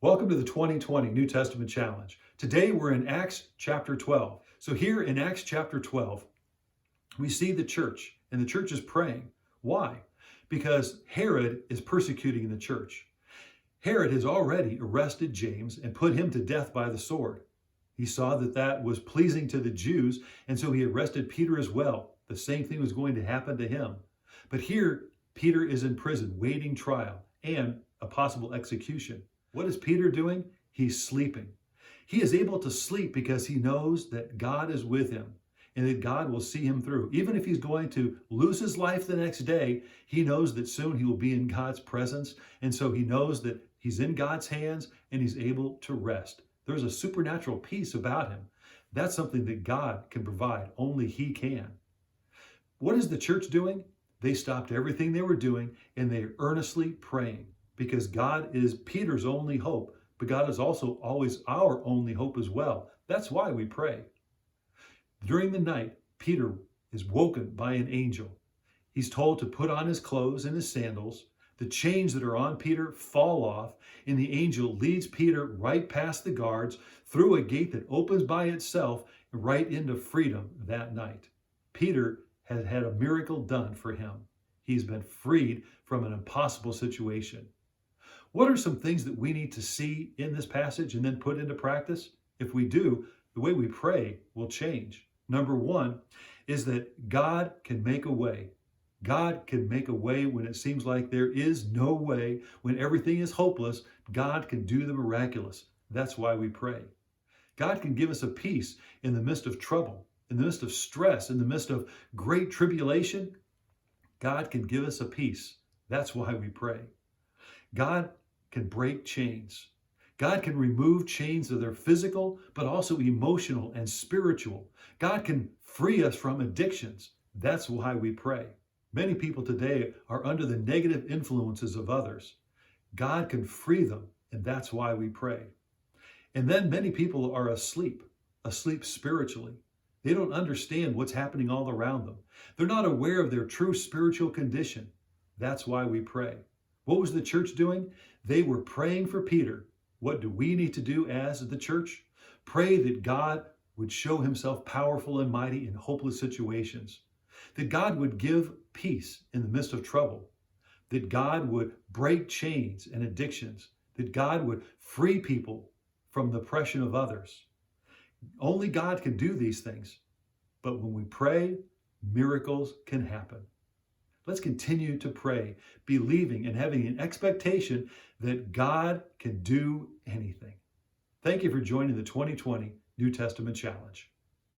Welcome to the 2020 New Testament Challenge. Today we're in Acts chapter 12. So here in Acts chapter 12, we see the church, and the church is praying. Why? Because Herod is persecuting the church. Herod has already arrested James and put him to death by the sword. He saw that that was pleasing to the Jews, and so he arrested Peter as well. The same thing was going to happen to him. But here, Peter is in prison, waiting trial and a possible execution. What is Peter doing? He's sleeping. He is able to sleep because he knows that God is with him and that God will see him through. Even if he's going to lose his life the next day, he knows that soon he will be in God's presence. And so he knows that he's in God's hands and he's able to rest. There's a supernatural peace about him. That's something that God can provide. Only he can. What is the church doing? They stopped everything they were doing and they're earnestly praying. Because God is Peter's only hope, but God is also always our only hope as well. That's why we pray. During the night, Peter is woken by an angel. He's told to put on his clothes and his sandals. The chains that are on Peter fall off, and the angel leads Peter right past the guards through a gate that opens by itself right into freedom that night. Peter has had a miracle done for him. He's been freed from an impossible situation. What are some things that we need to see in this passage and then put into practice? If we do, the way we pray will change. Number one is that God can make a way. God can make a way when it seems like there is no way. When everything is hopeless, God can do the miraculous. That's why we pray. God can give us a peace in the midst of trouble, in the midst of stress, in the midst of great tribulation. God can give us a peace. That's why we pray. God can break chains. God can remove chains that are physical, but also emotional and spiritual. God can free us from addictions. That's why we pray. Many people today are under the negative influences of others. God can free them, and that's why we pray. And then many people are asleep spiritually. They don't understand what's happening all around them. They're not aware of their true spiritual condition. That's why we pray. What was the church doing? They were praying for Peter. What do we need to do as the church? Pray that God would show himself powerful and mighty in hopeless situations. That God would give peace in the midst of trouble. That God would break chains and addictions. That God would free people from the oppression of others. Only God can do these things. But when we pray, miracles can happen. Let's continue to pray, believing and having an expectation that God can do anything. Thank you for joining the 2020 New Testament Challenge.